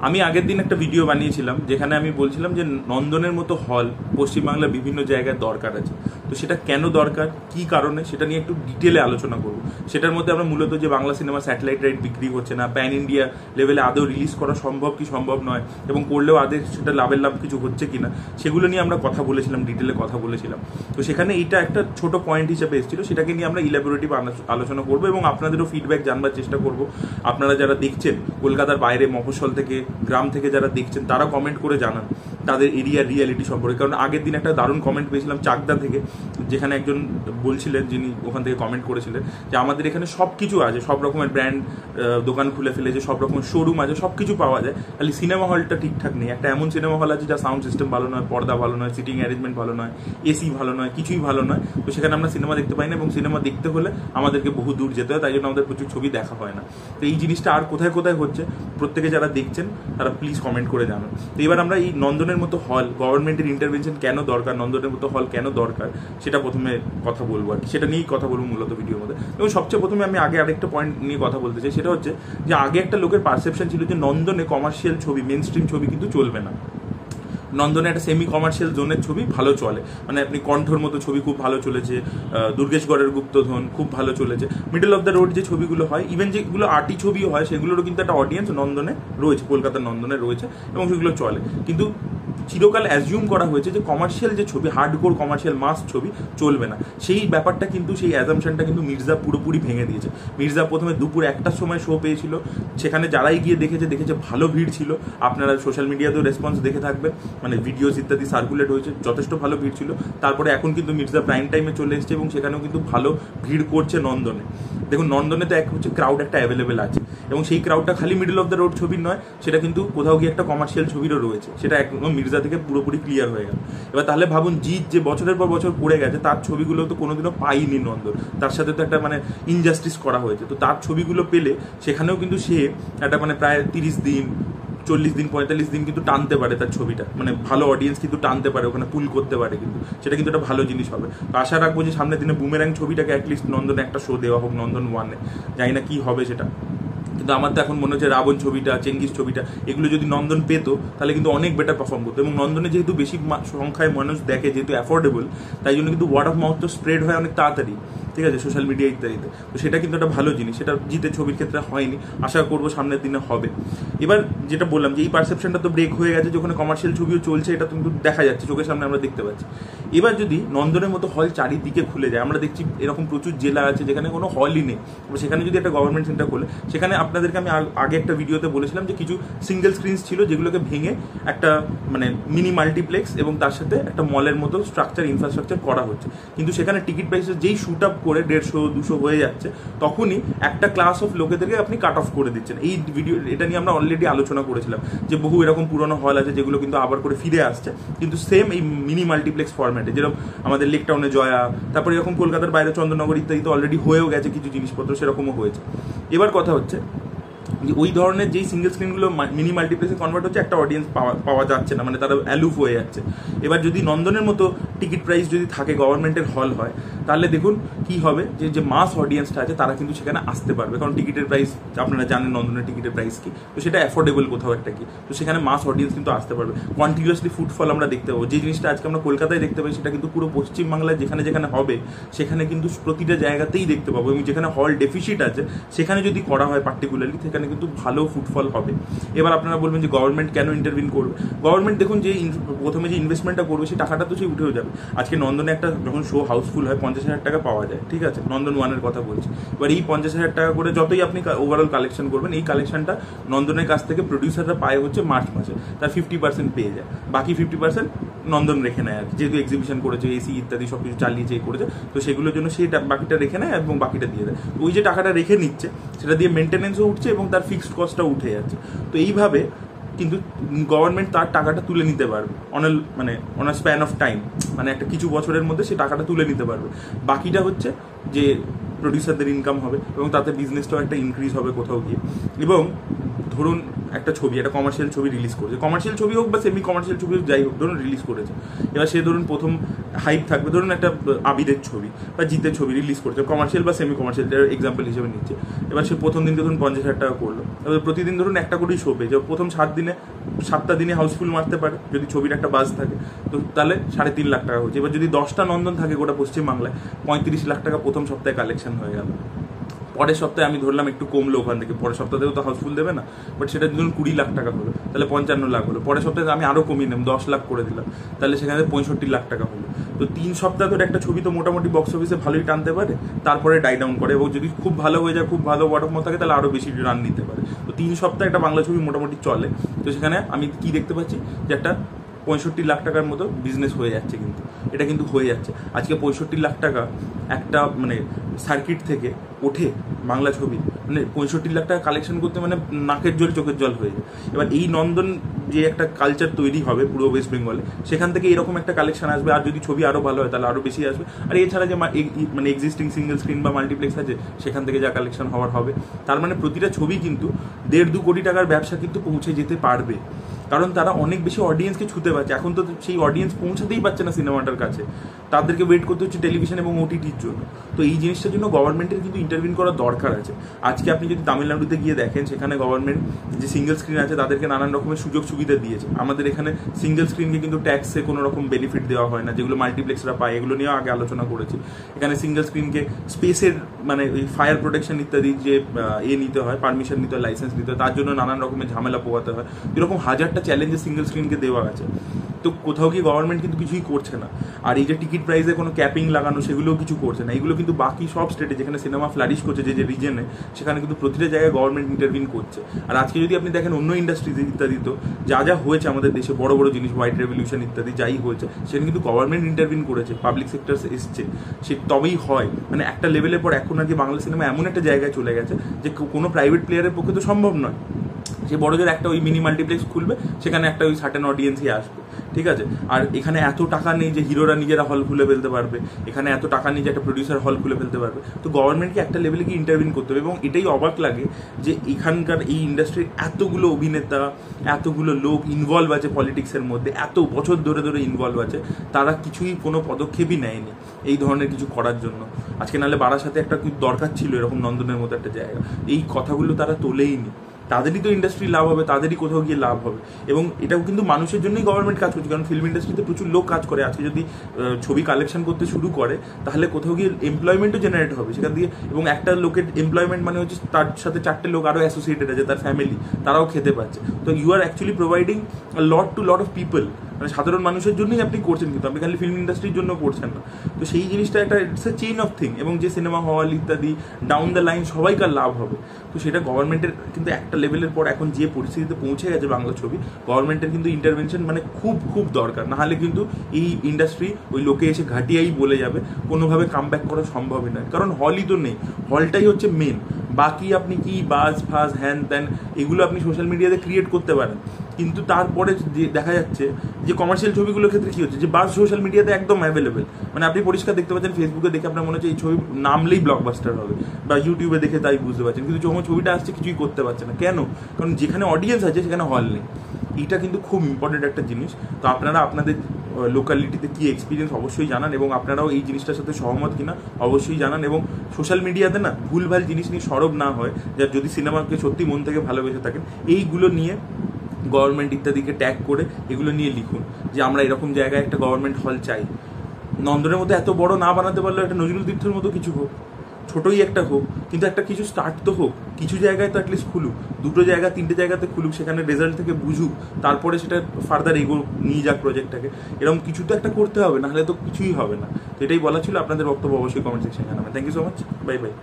আমি আগের দিন একটা ভিডিও বানিয়েছিলাম যেখানে আমি বলছিলাম যে নন্দনের মতো হল পশ্চিমবাংলার বিভিন্ন জায়গায় দরকার আছে। তো সেটা কেন দরকার, কি কারণে, সেটা নিয়ে একটু ডিটেলে আলোচনা করব। সেটার মধ্যে আমরা মূলত যে বাংলা সিনেমা স্যাটেলাইট রাইট বিক্রি হচ্ছে না, প্যান ইন্ডিয়া লেভেলে আদৌ রিলিজ করা সম্ভব কি সম্ভব নয়, এবং করলেও আদৌ সেটা লাভের লাভ কিছু হচ্ছে কিনা, সেগুলো নিয়ে আমরা কথা বলেছিলাম, ডিটেলে কথা বলেছিলাম। তো সেখানে এইটা একটা ছোট পয়েন্ট হিসেবে এসেছিল, সেটাকে নিয়ে আমরা ইলাবোরেটিভ আলোচনা করবো এবং আপনাদেরও ফিডব্যাক জানবার চেষ্টা করব। আপনারা যারা দেখছেন কলকাতার বাইরে, মফস্বল থেকে, গ্রাম থেকে যারা দেখছেন, তারা কমেন্ট করে জানান তাদের এরিয়ার রিয়ালিটি সম্পর্কে। কারণ আগের দিন একটা দারুণ কমেন্ট পেয়েছিলাম চাকদা থেকে, যেখানে একজন বলছিলেন, যিনি ওখান থেকে কমেন্ট করেছিলেন যে আমাদের এখানে সব কিছু আছে, সব রকমের ব্র্যান্ড দোকান খুলে ফেলেছে, সব রকমের শোরুম আছে, সব কিছু পাওয়া যায়, খালি সিনেমা হলটা ঠিকঠাক নেই। একটা এমন সিনেমা হল আছে যা সাউন্ড সিস্টেম ভালো নয়, পর্দা ভালো নয়, সিটিং অ্যারেঞ্জমেন্ট ভালো নয়, এসি ভালো নয়, কিছুই ভালো নয়। তো সেখানে আমরা সিনেমা দেখতে পাই না, এবং সিনেমা দেখতে হলে আমাদেরকে বহু দূর যেতে হয়, তাই জন্য আমাদের প্রচুর ছবি দেখা হয় না। তো এই জিনিসটা আর কোথায় কোথায় হচ্ছে, প্রত্যেকে যারা দেখছেন তারা প্লিজ কমেন্ট করে জানান। তো এবার আমরা এই নন্দনের মতো হল, গভর্নমেন্টের ইন্টারভেনশন কেন দরকার, নন্দনের মতো হল কেন দরকার, সেটা প্রথমে কথা বলবো আর কি, সেটা নিয়েই কথা বলবো মূলত ভিডিওর মধ্যে। এবং সবচেয়ে প্রথমে আমি আগে আরেকটা পয়েন্ট নিয়ে কথা বলতে চাই, সেটা হচ্ছে যে আগে একটা লোকের পারসেপশন ছিল যে নন্দনে কমার্শিয়াল ছবি, মেন স্ট্রিম ছবি কিন্তু চলবে না। নন্দনে একটা সেমি কমার্শিয়াল জোনের ছবি ভালো চলে, মানে আপনি কণ্ঠর মতো ছবি খুব ভালো চলেছে, দুর্গেশগড়ের গুপ্তধন খুব ভালো চলেছে, মিডল অফ দ্য রোড যে ছবিগুলো হয়, ইভেন যেগুলো আর্টি ছবিও হয়, সেগুলোরও কিন্তু একটা অডিয়েন্স নন্দনে রয়েছে, কলকাতার নন্দনে রয়েছে, এবং সেগুলো চলে। কিন্তু চিরকাল অ্যাজিউম করা হয়েছে যে কমার্শিয়াল যে ছবি, হার্ডকোর কমার্শিয়াল মাস ছবি চলবে না। সেই ব্যাপারটা কিন্তু, সেই অ্যাজামশনটা কিন্তু মির্জা পুরোপুরি ভেঙে দিয়েছে। মির্জা প্রথমে দুপুর 1টার সময় শো পেয়েছিল, সেখানে যারাই গিয়ে দেখেছে ভালো ভিড় ছিল। আপনারা সোশ্যাল মিডিয়াতেও রেসপন্স দেখে থাকবেন, মানে ভিডিওস ইত্যাদি সার্কুলেট হয়েছে, যথেষ্ট ভালো ভিড় ছিল। তারপরে এখন কিন্তু মির্জা প্রাইম টাইমে চলে এসেছে, এবং সেখানেও কিন্তু ভালো ভিড় করছে নন্দনে। দেখুন, নন্দনে তো এক হচ্ছে ক্রাউড একটা অ্যাভেলেবেল আছে, এবং সেই ক্রাউডটা খালি মিডল অফ দ্য রোড ছবির নয়, সেটা কিন্তু কোথাও গিয়ে একটা কমার্শিয়াল ছবিরও রয়েছে, সেটা একদম মির্জা থেকে পুরোপুরি ক্লিয়ার হয়ে গেল। এবার তাহলে ভাবুন, জিৎ যে বছরের পর বছর করে গেছে, তার ছবিগুলো তো কোনোদিনও পাইনি নন্দন, তার সাথে তো একটা মানে ইনজাস্টিস করা হয়েছে। তো তার ছবিগুলো পেলে সেখানেও কিন্তু সে একটা মানে প্রায় 30 দিন, 40 দিন, 45 দিন কিন্তু টানতে পারে তার ছবিটা, মানে ভালো অডিয়েন্স কিন্তু টানতে পারে, ওখানে পুল করতে পারে, কিন্তু সেটা কিন্তু একটা ভালো জিনিস হবে। তো আশা রাখবো যে সামনের দিনে বুমেরাং ছবিটাকে অ্যাটলিস্ট নন্দনে একটা শো দেওয়া হোক, নন্দন 1-এ। জানি না কি হবে সেটা, কিন্তু আমার তো এখন মনে হচ্ছে রাবণ ছবিটা, চেঙ্গিস ছবিটা, এগুলো যদি নন্দন পেতো তাহলে কিন্তু অনেক বেটার পারফর্ম করতো। এবং নন্দনে যেহেতু বেশি সংখ্যায় মানুষ দেখে, যেহেতু অ্যাফোর্ডেবল, তাই জন্য কিন্তু ওয়ার্ড অফ মাউথ তো স্প্রেড হয় অনেক তাড়াতাড়ি, ঠিক আছে, সোশ্যাল মিডিয়া ইত্যাদিতে। তো সেটা কিন্তু একটা ভালো জিনিস, সেটা জিতের ছবির ক্ষেত্রে হয়নি, আশা করবো সামনের দিনে হবে। এবার যেটা বললাম যে এই পারসেপশনটা তো ব্রেক হয়ে গেছে, যখন কমার্শিয়াল ছবিও চলছে, এটা কিন্তু দেখা যাচ্ছে, চোখের সামনে আমরা দেখতে পাচ্ছি। এবার যদি নন্দনের মতো হল চারিদিকে খুলে যায়, আমরা দেখছি এরকম প্রচুর জেলা আছে যেখানে কোনো হলই নেই, সেখানে যদি একটা গভর্নমেন্ট সেন্টার খোলে, সেখানে আপনাদেরকে আমি আগে একটা ভিডিওতে বলেছিলাম যে কিছু সিঙ্গেল স্ক্রিনস ছিল, যেগুলোকে ভেঙে একটা মানে মিনি মাল্টিপ্লেক্স এবং তার সাথে একটা মলের মতো স্ট্রাকচার, ইনফ্রাস্ট্রাকচার করা হচ্ছে। কিন্তু সেখানে টিকিট প্রাইসের যেই শুট আপ করে 150-200 হয়ে যাচ্ছে, তখনই একটা ক্লাস অফ লোকেদেরকে আপনি কাট অফ করে দিচ্ছেন। এই ভিডিও, এটা নিয়ে আমরা অলরেডি আলোচনা করেছিলাম যে বহু এরকম পুরোনো হল আছে যেগুলো কিন্তু আবার করে ফিরে আসছে, কিন্তু সেম এই মিনি মাল্টিপ্লেক্স ফরম্যাটে, যেরকম আমাদের লেক টাউনে জয়া, তারপরে এরকম কলকাতার বাইরে চন্দননগর ইত্যাদিতে অলরেডি হয়েও গেছে কিছু জিনিসপত্র, সেরকমও হয়েছে। এবার কথা হচ্ছে যে ওই ধরনের যেই সিঙ্গেল স্ক্রিনগুলো মিনি মাল্টিপ্লেক্সে কনভার্ট হচ্ছে, একটা অডিয়েন্স পাওয়া যাচ্ছে না, মানে তারা অ্যালুফ হয়ে যাচ্ছে। এবার যদি নন্দনের মতো টিকিট প্রাইস যদি থাকে, গভর্নমেন্টের হল হয়, তাহলে দেখুন কি হবে, যে মাস অডিয়েন্সটা আছে তারা কিন্তু সেখানে আসতে পারবে, কারণ টিকিটের প্রাইস আপনারা জানেন, নন্দনের টিকিটের প্রাইস কি, তো সেটা অ্যাফোর্ডেবল কোথাও একটা কি, তো সেখানে মাস অডিয়েন্স কিন্তু আসতে পারবে, কন্টিনিউয়াসলি ফুটফল আমরা দেখতে পাবো। যে জিনিসটা আজকে আমরা কলকাতায় দেখতে পাই, সেটা কিন্তু পুরো পশ্চিমবাংলায় যেখানে যেখানে হবে, সেখানে কিন্তু প্রতিটা জায়গাতেই দেখতে পাবো, এবং যেখানে হল ডেফিসিট আছে সেখানে যদি করা হয় পার্টিকুলারলি, সেখানে কিন্তু ভালো ফুটফল হবে। এবার আপনারা বলবেন যে গভর্নমেন্ট কেন ইন্টারভিন করবে? গভর্নমেন্ট দেখুন, যে প্রথমে যে ইনভেস্টমেন্টটা করবে, সেই টাকাটা তো সেই উঠেও যাবে। আজকে নন্দনে একটা যখন শো হাউসফুল হয় 50,000 টাকা পাওয়া যায়, ঠিক আছে, নন্দন 1-এর কথা বলছি। এবার এই 50,000 টাকা করে যতই আপনি ওভারঅল কালেকশন করবেন, এই কালেকশনটা নন্দনের কাছ থেকে প্রডিউসাররা পায় হচ্ছে মার্চ মাসে, তার 50% পেয়ে যায়, বাকি 50% নন্দন রেখে নেয় আর কি, যেহেতু এক্সিবিশন করেছে, এসি ইত্যাদি সব কিছু চালিয়েছে, করেছে, তো সেগুলোর জন্য সেই বাকিটা রেখে নেয় এবং বাকিটা দিয়ে দেয়। ওই যে টাকাটা রেখে নিচ্ছে, সেটা দিয়ে মেনটেনেন্সও উঠছে এবং তার ফিক্সড কস্টটাও উঠে যাচ্ছে। তো এইভাবে কিন্তু গভর্নমেন্ট তার টাকাটা তুলে নিতে পারবে অন স্প্যান অফ টাইম, মানে একটা কিছু বছরের মধ্যে সে টাকাটা তুলে নিতে পারবে। বাকিটা হচ্ছে যে প্রডিউসারদের ইনকাম হবে, এবং তাতে বিজনেসটাও একটা ইনক্রিজ হবে কোথাও গিয়ে। এবং ধরুন একটা ছবি, একটা কমার্শিয়াল ছবি রিলিজ করেছে, কমার্শিয়াল ছবি হোক বা সেমি কমার্শিয়াল ছবি হোক, যাই হোক, ধরুন রিলিজ করেছে। এবার সে ধরুন প্রথম হাইপ থাকবে, ধরুন একটা আবিদের ছবি বা জিতের ছবি রিলিজ করেছে, কমার্শিয়াল বা সেমি কমার্শিয়াল এক্সাম্পল হিসেবে নিচ্ছে। এবার সে প্রথম দিন ধরুন 50,000 টাকা করলো, এবার প্রতিদিন ধরুন একটা করেই শো পেয়েছে, প্রথম 7টা দিনে হাউসফুল মারতে পারে যদি ছবির একটা বাজ থাকে, তো তাহলে 3.5 লাখ টাকা হচ্ছে। এবার যদি 10টা নন্দন থাকে গোটা পশ্চিমবাংলায়, 35 লাখ টাকা প্রথম সপ্তাহে কালেকশন হয়ে গেল। পরের সপ্তাহে আমি ধরলাম একটু কমলো ওখান থেকে, পরের সপ্তাহেও তো হাউসফুল দেবে না, বাট সেটা ধরুন 20 লাখ টাকা হলো, তাহলে 55 লাখ হলো। পরের সপ্তাহে আমি আরও কমিয়ে নিলাম, 10 লাখ করে দিলাম, তাহলে সেখানে 65 লাখ টাকা হলো। তো 3 সপ্তাহ ধরে একটা ছবি তো মোটামুটি বক্স অফিসে ভালোই টানতে পারে, তারপরে ডাই ডাউন করে, এবং যদি খুব ভালো হয়ে যায়, খুব ভালো ওয়ার্ড অফ মাউথ থাকে, তাহলে আরও বেশি রান নিতে পারে। তো 3 সপ্তাহ একটা বাংলা ছবি মোটামুটি চলে। তো সেখানে আমি কি দেখতে পাচ্ছি যে একটা 65 লাখ টাকার মতো বিজনেস হয়ে যাচ্ছে, কিন্তু এটা কিন্তু হয়ে যাচ্ছে। আজকে 65 লাখ টাকা একটা মানে সার্কিট থেকে ওঠে বাংলা ছবি, মানে 65 লাখ টাকা কালেকশন করতে মানে নাকের জল চোখের জল হয়ে যায়। এবার এই নন্দন যে একটা কালচার তৈরি হবে পুরো ওয়েস্ট বেঙ্গলে, সেখান থেকে এরকম একটা কালেকশন আসবে, আর যদি ছবি আরও ভালো হয় তাহলে আরও বেশি আসবে। আর এছাড়া যে মানে এক্সিস্টিং সিঙ্গেল স্ক্রিন বা মাল্টিপ্লেক্স আছে, সেখান থেকে যা কালেকশন হওয়ার হবে, তার মানে প্রতিটা ছবি কিন্তু 1.5-2 কোটি টাকার ব্যবসা কিন্তু পৌঁছে যেতে পারবে, কারণ তারা অনেক বেশি অডিয়েন্সকে ছুতে পারছে। এখন তো সেই অডিয়েন্স পৌঁছাতেই পারছে না সিনেমাটার কাছে, তাদেরকে ওয়েট করতে হচ্ছে টেলিভিশন এবং ওটিটির জন্য। তো এই জিনিসটার জন্য গভর্নমেন্টের কিন্তু ইন্টারভিন করার দরকার আছে। আজকে আপনি যদি তামিলনাড়ুতে গিয়ে দেখেন, সেখানে গভর্নমেন্ট যে সিঙ্গেল স্ক্রিন আছে তাদেরকে নানান রকমের সুযোগ সুবিধা দিয়েছে। আমাদের এখানে সিঙ্গেল স্ক্রিনকে কিন্তু ট্যাক্সে কোনো রকম বেনিফিট দেওয়া হয় না, যেগুলো মাল্টিপ্লেক্সরা পায়, এগুলো নিয়েও আগে আলোচনা করেছি। এখানে সিঙ্গেল স্ক্রিনকে স্পেসের মানে ওই ফায়ার প্রোটেকশন ইত্যাদি যে নিতে হয়, পারমিশন নিতে হয়, লাইসেন্স নিতে হয়, তার জন্য নানান রকমের ঝামেলা পোহাতে হয়। এরকম হাজারটা চ্যালেঞ্জে সিঙ্গেল স্ক্রিনকে দেওয়া আছে। তো কোথাও কি গভর্নমেন্ট কিন্তু কিছুই করছে না। আর এই যে টিকিট প্রাইসে কোনো ক্যাপিং লাগানো, সেগুলোও কিছু করছে না। এগুলো কিন্তু বাকি সব স্টেটে যেখানে সিনেমা ফ্লারিশ করছে, যে রিজনে, সেখানে কিন্তু প্রতিটা জায়গায় গভর্নমেন্ট ইন্টারভিন করছে। আর আজকে যদি আপনি দেখেন অন্য ইন্ডাস্ট্রিজ ইত্যাদি, তো যা যা হয়েছে আমাদের দেশে, বড় বড় জিনিস, হোয়াইট রেভলিউশন ইত্যাদি যাই হয়েছে, সেখানে কিন্তু গভর্নমেন্ট ইন্টারভিন করেছে, পাবলিক সেক্টর এসছে, সে তবেই হয়। মানে একটা লেভেলের পর এখন আর কি বাংলা সিনেমা এমন একটা জায়গায় চলে গেছে যে কোনো প্রাইভেট প্লেয়ারের পক্ষে তো সম্ভব নয় যে বড়দের একটা ওই মিনি মাল্টিপ্লেক্স খুলবে, সেখানে একটা ওই সার্টেন অডিয়েন্সই আসবে, ঠিক আছে। আর এখানে এত টাকা নেই যে হিরোরা নিজেরা হল খুলে ফেলতে পারবে, এখানে এত টাকা নেই যে একটা প্রডিউসার হল খুলে ফেলতে পারবে। তো গভর্নমেন্টকে একটা লেভেলে কি ইন্টারভিন করতে হবে। এবং এটাই অবাক লাগে যে এখানকার এই ইন্ডাস্ট্রির এতগুলো অভিনেতা, এতগুলো লোক ইনভলভ আছে পলিটিক্সের মধ্যে, এত বছর ধরে ধরে ইনভলভ আছে, তারা কিছুই কোনো পদক্ষেপই নেয়নি এই ধরনের কিছু করার জন্য। আজকে নাহলে বারাসাতে একটা দরকার ছিল এরকম নন্দনের মতো একটা জায়গা, এই কথাগুলো তারা তোলেইনি। তাদেরই তো ইন্ডাস্ট্রি লাভ হবে, তাদেরই কোথাও গিয়ে লাভ হবে। এবং এটাও কিন্তু মানুষের জন্যই গভর্নমেন্ট কাজ করছে, কারণ ফিল্ম ইন্ডাস্ট্রিতে প্রচুর লোক কাজ করে। আজকে যদি ছবি কালেকশন করতে শুরু করে, তাহলে কোথাও গিয়ে এমপ্লয়মেন্টও জেনারেট হবে সেখান দিয়ে। এবং একটা লোকের এমপ্লয়মেন্ট মানে হচ্ছে তার সাথে 4টে লোক আরও অ্যাসোসিয়েটেড আছে, তার ফ্যামিলি, তারাও খেতে পাচ্ছে। তো you are actually providing lot of people, মানে সাধারণ মানুষের জন্যই আপনি করছেন, কিন্তু আপনি খালি ফিল্ম ইন্ডাস্ট্রির জন্য করছেন না। তো সেই জিনিসটা একটা it's a chain of thing, এবং যে সিনেমা হল ইত্যাদি ডাউন দ্য লাইন সবাইকার লাভ হবে। তো সেটা গভর্নমেন্টের কিন্তু একটা লেভেলের পর এখন যে পরিস্থিতিতে পৌঁছে গেছে বাংলা ছবি, গভর্নমেন্টের কিন্তু ইন্টারভেনশন মানে খুব দরকার। নাহলে কিন্তু এই ইন্ডাস্ট্রি ওই লোকে এসে ঘাটিয়াই বলে যাবে, কোনোভাবে কামব্যাক করা সম্ভবই নয়। কারণ হলই তো নেই, হলটাই হচ্ছে মেন। বাকি আপনি কি বাজ ফাজ হ্যান ত্যান এগুলো আপনি সোশ্যাল মিডিয়াতে ক্রিয়েট করতে পারেন, কিন্তু তারপরে যে দেখা যাচ্ছে যে কমার্শিয়াল ছবিগুলোর ক্ষেত্রে কী হচ্ছে, যে বাজ সোশ্যাল মিডিয়াতে একদম অ্যাভেলেবেল, মানে আপনি পরিষ্কার দেখতে পাচ্ছেন, ফেসবুকে দেখে আপনার মনে হচ্ছে এই ছবি নামলেই ব্লকবাস্টার হবে, বা ইউটিউবে দেখে তাই বুঝতে পারছেন, কিন্তু যখন ছবিটা আসছে কিছুই করতে পারছে না। কেন? কারণ যেখানে অডিয়েন্স আছে সেখানে হল নেই। এইটা কিন্তু খুব ইম্পর্টেন্ট একটা জিনিস। তো আপনারা আপনাদের লোকালিটিতে কী এক্সপিরিয়েন্স অবশ্যই জানান, এবং আপনারাও এই জিনিসটার সাথে সহমত কিনা অবশ্যই জানান। এবং সোশ্যাল মিডিয়াতে না ভুলভাল জিনিস নিয়ে সরব না হয়, যার যদি সিনেমাকে সত্যি মন থেকে ভালোবেসে থাকেন, এইগুলো নিয়ে গভর্নমেন্ট ইত্যাদিকে ট্যাগ করে এগুলো নিয়ে লিখুন যে আমরা এরকম জায়গায় একটা গভর্নমেন্ট হল চাই। নন্দনের মতো এত বড় না বানাতে পারলেও একটা নজরুল তীর্থের মতো কিছু হোক, ছোটোই একটা হোক, কিন্তু একটা কিছু স্টার্ট তো হোক। কিছু জায়গায় তো অ্যাটলিস্ট খুলুক, 2টো জায়গা 3টে জায়গাতে খুলুক, সেখানে রেজাল্ট থেকে বুঝুক, তারপরে সেটা ফার্দার নিয়ে যাক প্রজেক্টটাকে। এরকম কিছু তো একটা করতে হবে, নাহলে তো কিছুই হবে না। তো এটাই বলা ছিল। আপনাদের বক্তব্য অবশ্যই কমেন্ট সেকশনে জানাবেন। Thank you so much, bye by.